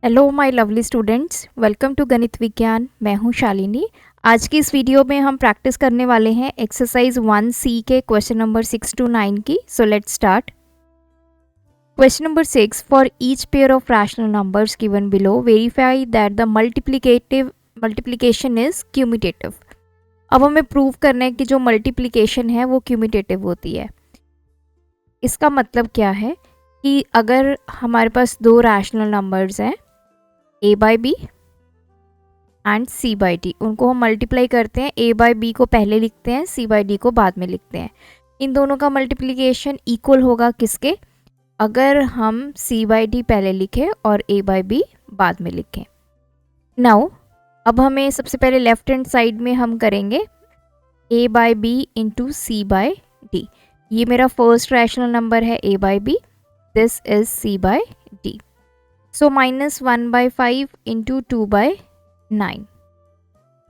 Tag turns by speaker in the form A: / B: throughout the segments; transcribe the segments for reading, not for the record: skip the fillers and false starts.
A: Hello my lovely students, welcome to Ganit Vigyan. मैं हूं शालिनी। आज की इस वीडियो में हम प्रैक्टिस करने वाले हैं एक्सरसाइज 1C के क्वेश्चन नंबर 6 to 9 की। So let's start. Question number 6, for each pair of rational numbers given below verify that the multiplication is commutative. अब हमें प्रूव करना है कि जो मल्टीप्लिकेशन है वो क्यूमिटेटिव होती है। इसका मतलब क्या है कि अगर हमारे पास दो रैशनल नंबर्स हैं a by B and c by D, उनको हम मल्टीप्लाई करते हैं। a बाई बी को पहले लिखते हैं, c बाई डी को बाद में लिखते हैं। इन दोनों का मल्टीप्लिकेशन इक्वल होगा किसके? अगर हम c बाई डी पहले लिखें और a बाई बी बाद में लिखें। नाउ अब हमें सबसे पहले लेफ्ट हैंड साइड में हम करेंगे a by B into C by D. ये मेरा फर्स्ट रैशनल नंबर है a by B, this is c by D. So -1/5 into 2/9,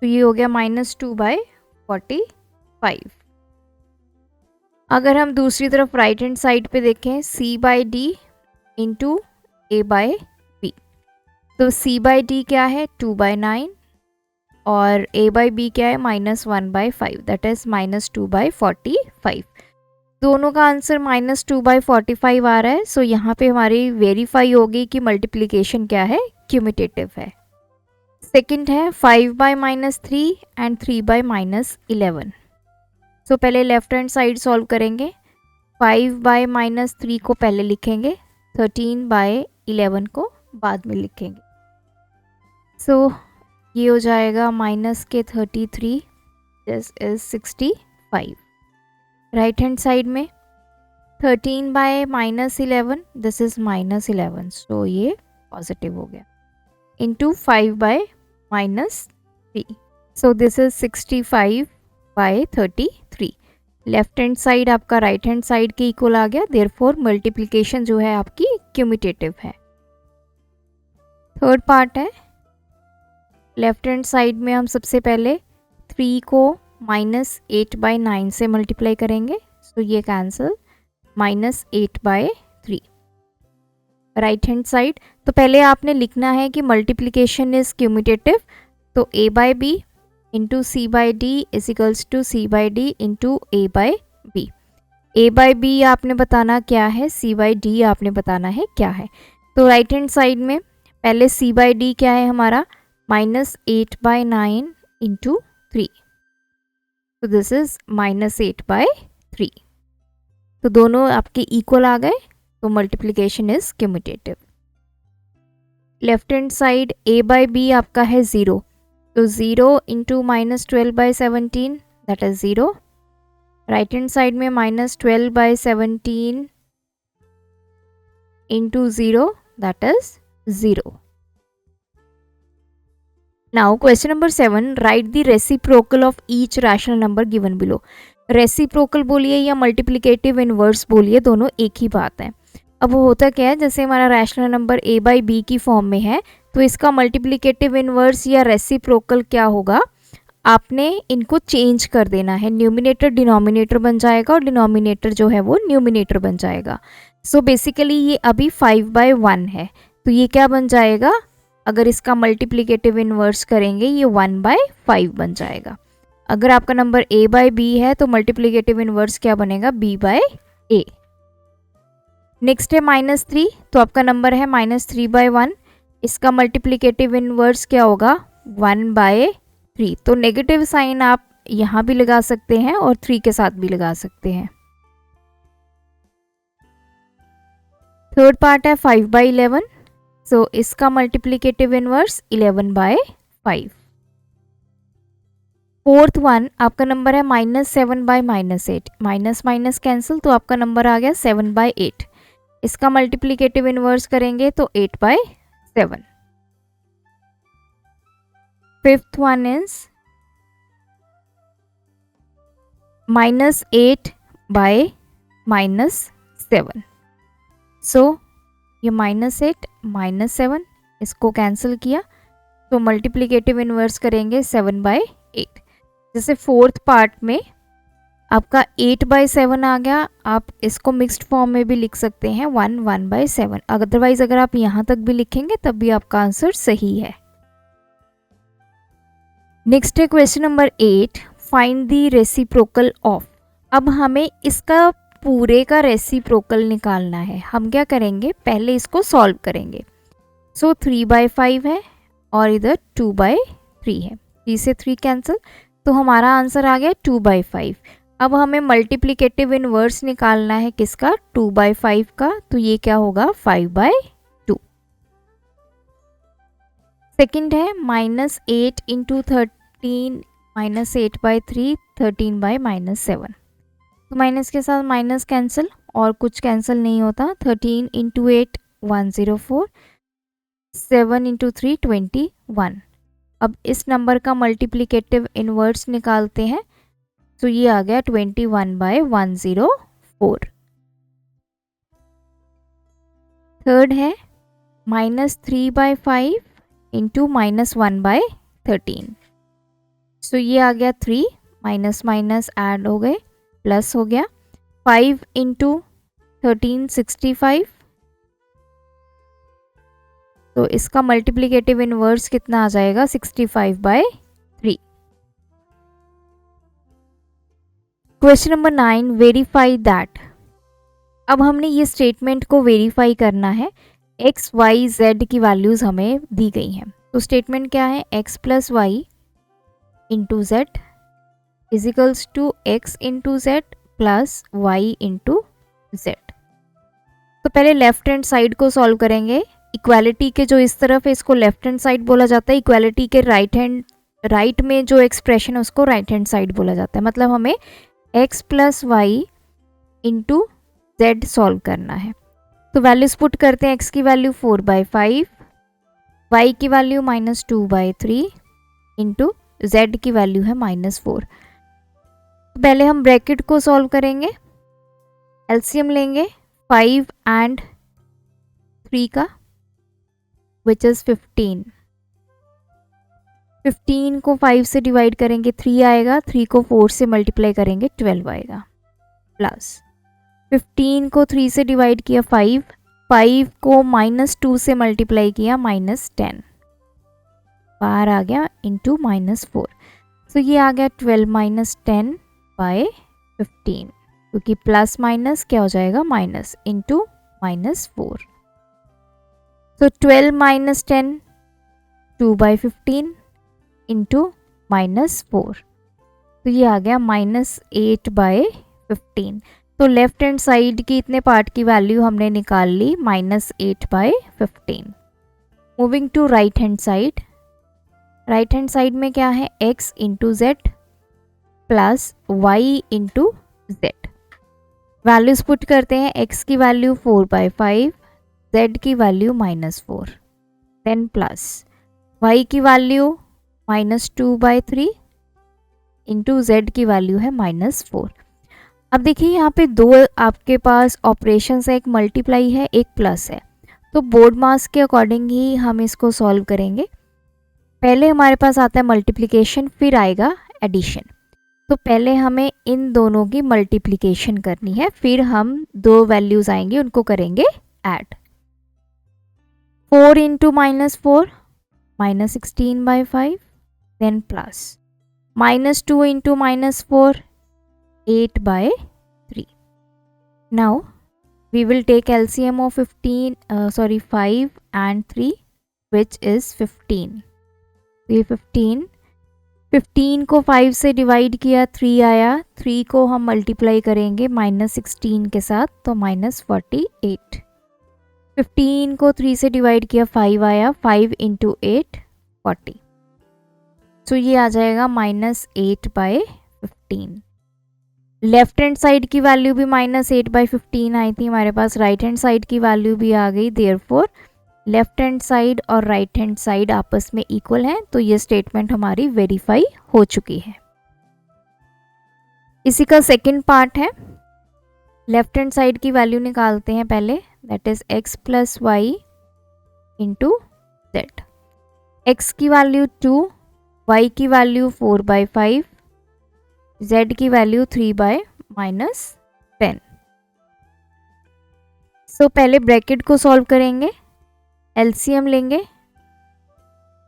A: तो ये हो गया -2/45। अगर हम दूसरी तरफ राइट हैंड साइड पे देखें c by D into a by B, तो c बाई डी क्या है 2/9 और a बाई बी क्या है -1/5, दैट इज -2/45। दोनों का आंसर -2/45 आ रहा है। सो यहाँ पे हमारी वेरीफाई होगी कि मल्टीप्लिकेशन क्या है, क्यूमिटेटिव है। सेकंड है 5/-3 एंड 3/-11। सो पहले लेफ्ट हैंड साइड सॉल्व करेंगे। 5/-3 को पहले लिखेंगे, 13/11 को बाद में लिखेंगे। सो ये हो जाएगा -33, this is 65। Right hand side में 13/-11, दिस इज -11, सो ये पॉजिटिव हो गया, into 5/-3, so this is 65/33। Left hand side आपका राइट हैंड साइड के इक्वल आ गया, देयरफॉर मल्टीप्लिकेशन जो है आपकी क्यूमिटेटिव है। थर्ड पार्ट है, लेफ्ट हैंड साइड में हम सबसे पहले 3 को -8/9 से मल्टीप्लाई करेंगे, सो ये कैंसिल, -8/3। राइट हैंड साइड, तो पहले आपने लिखना है कि मल्टीप्लिकेशन इज क्यूमिटेटिव, तो a by B into C by D is equals to C by D into a by B. a by B आपने बताना क्या है, c बाई डी आपने बताना है क्या है। तो राइट हैंड साइड में पहले c बाई डी क्या है हमारा -8/9 इंटू 3, तो दिस इज -8/3। तो दोनों आपके इक्वल आ गए, तो multiplication is commutative. Left hand side a by B आपका है 0, तो 0 into -12/17, that is 0। Right hand side में -12/17 into 0, that is 0। Now question number 7, write the reciprocal of each rational number given below। Reciprocal बोलिए या multiplicative inverse बोलिए, दोनों एक ही बात है। अब वो होता क्या है, जैसे हमारा rational number a by B की फॉर्म में है, तो इसका मल्टीप्लिकेटिव इनवर्स या रेसिप्रोकल क्या होगा, आपने इनको चेंज कर देना है। न्यूमिनेटर डिनोमिनेटर बन जाएगा और डिनोमिनेटर जो है वो न्यूमिनेटर बन जाएगा। सो बेसिकली ये अभी 5/1 है, तो ये क्या बन जाएगा, अगर इसका मल्टीप्लिकेटिव इनवर्स करेंगे ये 1/5 बन जाएगा। अगर आपका नंबर a बाई बी है तो मल्टीप्लिकेटिव इनवर्स क्या बनेगा, b बाई a। नेक्स्ट है -3, तो आपका नंबर है -3/1, इसका मल्टीप्लिकेटिव इनवर्स क्या होगा 1/3। तो नेगेटिव साइन आप यहाँ भी लगा सकते हैं और 3 के साथ भी लगा सकते हैं। थर्ड पार्ट है 5/11, सो इसका मल्टीप्लिकेटिव इनवर्स 11/5। फोर्थ वन आपका नंबर है -7/-8, माइनस माइनस कैंसिल, तो आपका नंबर आ गया 7/8। इसका मल्टीप्लिकेटिव इनवर्स करेंगे तो 8/7। फिफ्थ वन इज -8/-7, सो ये -8 -7 इसको कैंसिल किया, तो मल्टीप्लिकेटिव इनवर्स करेंगे 7/8। जैसे फोर्थ पार्ट में आपका 8/7 आ गया। आप इसको मिक्स्ड फॉर्म में भी लिख सकते हैं 1/7। अदरवाइज अगर आप यहाँ तक भी लिखेंगे तब भी आपका आंसर सही है। नेक्स्ट है question number 8, find the reciprocal of. अब हमें इसका पूरे का रेसिप्रोकल निकालना है। हम क्या करेंगे, पहले इसको सॉल्व करेंगे। सो 3/5 है और इधर 2/3 है, 3 से 3 कैंसिल, तो हमारा आंसर आ गया 2/5। अब हमें मल्टीप्लिकेटिव इनवर्स निकालना है किसका, 2/5 का, तो ये क्या होगा 5/2। सेकंड है -8 इंटू 13 -8/3 13/-7, तो माइनस के साथ माइनस कैंसिल और कुछ कैंसिल नहीं होता। 13 इंटू 8 104, 7 इंटू 3 21। अब इस नंबर का मल्टीप्लिकेटिव इनवर्स निकालते हैं, तो ये आ गया 21/104। थर्ड है -3/5 इंटू -1/13, सो ये आ गया 3, माइनस माइनस ऐड हो गए, प्लस हो गया। 5 इंटू 13 65, तो इसका मल्टीप्लिकेटिव इनवर्स कितना आ जाएगा 65/3। Question number 9, verify that. अब हमने ये स्टेटमेंट को वेरीफाई करना है। x, y, z की वैल्यूज हमें दी गई हैं, तो स्टेटमेंट क्या है, x plus Y into Z equals to X into Z plus Y into Z. तो पहले लेफ्ट हैंड साइड को सॉल्व करेंगे। इक्वालिटी के जो इस तरफ है इसको लेफ्ट हैंड साइड बोला जाता है। इक्वालिटी के राइट में जो एक्सप्रेशन है उसको राइट हैंड साइड बोला जाता है। मतलब हमें x plus Y into Z solve करना है। तो वैल्यूज पुट करते हैं। x की वैल्यू 4/5, y की वैल्यू -2/3 इंटू z की वैल्यू है -4। तो पहले हम ब्रैकेट को सॉल्व करेंगे। एलसीएम लेंगे 5 एंड 3 का, विच इज 15। 15 को 5 से डिवाइड करेंगे 3 आएगा, 3 को 4 से मल्टीप्लाई करेंगे 12 आएगा, प्लस 15 को 3 से डिवाइड किया 5, 5 को -2 से मल्टीप्लाई किया -10, बाहर आ गया इंटू -4। तो ये आ गया 12 - 10/15, क्योंकि प्लस माइनस क्या हो जाएगा माइनस इंटू -4। तो 12 - 10 2/15 इंटू -4, तो ये आ गया -8/15। तो लेफ्ट हैंड साइड की इतने पार्ट की वैल्यू हमने निकाल ली -8/15। Moving to right hand side. Right hand side में क्या है, x into Z plus Y into Z. Values put करते हैं। x की वैल्यू 4/5, z की वैल्यू -4, देन प्लस y की वैल्यू -2/3 इंटू जेड की वैल्यू है -4। अब देखिए यहाँ पे दो आपके पास ऑपरेशंस है, एक मल्टीप्लाई है एक प्लस है, तो बोर्ड मास के अकॉर्डिंग ही हम इसको सॉल्व करेंगे। पहले हमारे पास आता है मल्टीप्लिकेशन, फिर आएगा एडिशन। तो पहले हमें इन दोनों की मल्टीप्लिकेशन करनी है, फिर हम दो वैल्यूज आएंगे उनको करेंगे add. 4 into -4 -16/5, then plus -2 into -4 8/3। Now we will take LCM of 5 and 3, which is 15। ये 15 को 5 से डिवाइड किया 3 आया, 3 को हम मल्टीप्लाई करेंगे -16 के साथ, तो -48। 15 को 3 से डिवाइड किया 5 आया, 5 इंटू 8 40। तो ये आ जाएगा -8/15। लेफ्ट हैंड साइड की वैल्यू भी -8/15 आई थी हमारे पास, राइट हैंड साइड की वैल्यू भी आ गई। देयरफॉर लेफ्ट हैंड साइड और राइट हैंड साइड आपस में इक्वल हैं, तो ये स्टेटमेंट हमारी वेरीफाई हो चुकी है। इसी का सेकंड पार्ट है, लेफ्ट हैंड साइड की वैल्यू निकालते हैं पहले, that is x plus Y into Z. X की वैल्यू 2, y की वैल्यू 4/5, z की वैल्यू 3/-10। सो पहले ब्रैकेट को सॉल्व करेंगे, एलसीएम लेंगे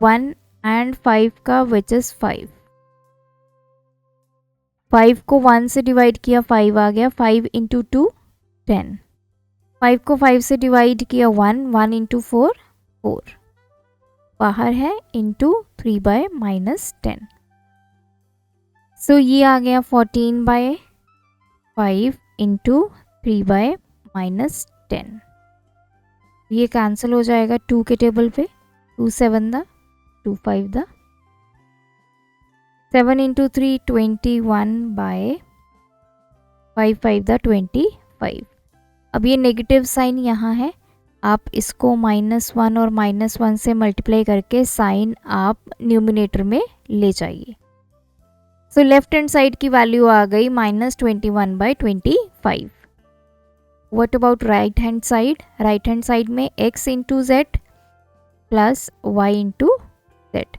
A: 1 एंड 5 का, विच इज 5। 5 को 1 से डिवाइड किया 5 आ गया, 5 इंटू 2 10। 5 को 5 से डिवाइड किया 1, 1 इंटू 4 4 बाहर है, इंटू 3/-10। सो ये आ गया 14/5 इंटू 3/-10। ये कैंसिल हो जाएगा 2 के टेबल पे, 2 7 दा 2 5 दा 7 इंटू 3 21/5 5 दा 25। अब ये नेगेटिव साइन यहाँ है, आप इसको -1 और -1 से मल्टीप्लाई करके साइन आप न्यूमिनेटर में ले जाइए। सो लेफ्ट हैंड साइड की वैल्यू आ गई -21/25। What about right hand side? Right hand side में x into Z plus y into Z.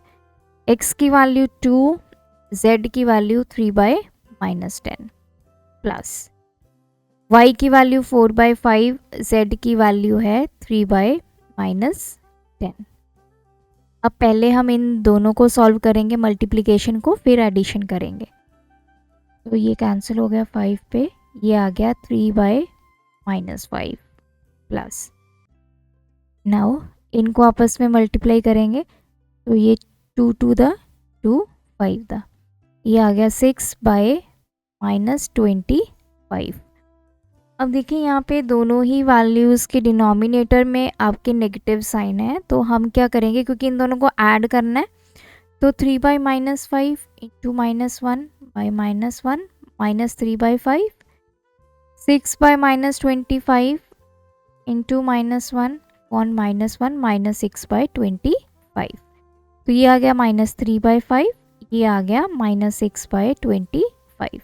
A: x की वैल्यू 2, z की वैल्यू 3/-10 प्लस y की वैल्यू 4/5, z की वैल्यू है 3/-10। अब पहले हम इन दोनों को सॉल्व करेंगे, मल्टीप्लिकेशन को, फिर एडिशन करेंगे। तो ये कैंसिल हो गया 5 पे, ये आ गया 3/-5 प्लस, नाउ इनको आपस में मल्टीप्लाई करेंगे तो ये 2 2 दा 2 5 दा, ये आ गया 6/-25। अब देखिए यहाँ पे दोनों ही वैल्यूज़ के डिनोमिनेटर में आपके नेगेटिव साइन है, तो हम क्या करेंगे, क्योंकि इन दोनों को ऐड करना है, तो 3/-5 इंटू -1/-1 -3/5, 6/-25 इंटू -1 on -1 -6/25। तो ये आ गया -3/5, ये आ गया -6/25।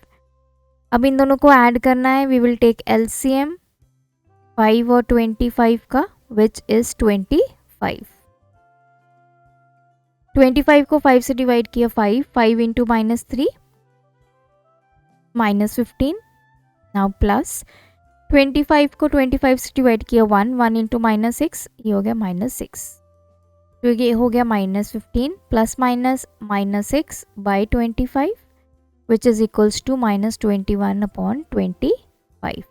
A: अब इन दोनों को ऐड करना है, वी विल टेक एलसीएम 5 और 25 का, विच इज 25। 25 को 5 से डिवाइड किया 5 इंटू -3 -15, नाउ प्लस 25 को 25 से डिवाइड किया 1 इंटू -6, ये हो गया -6। तो ये हो गया -15 plus -6/25 which is equals to -21/25।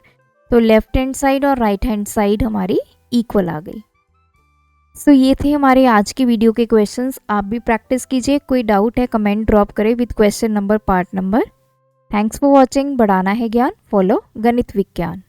A: तो लेफ्ट हैंड साइड और राइट हैंड साइड हमारी इक्वल आ गई। सो ये थे हमारे आज की वीडियो के क्वेश्चंस। आप भी प्रैक्टिस कीजिए, कोई डाउट है कमेंट ड्रॉप करें with question number, part number. Thanks for watching. बढ़ाना है ज्ञान, फॉलो गणित विज्ञान।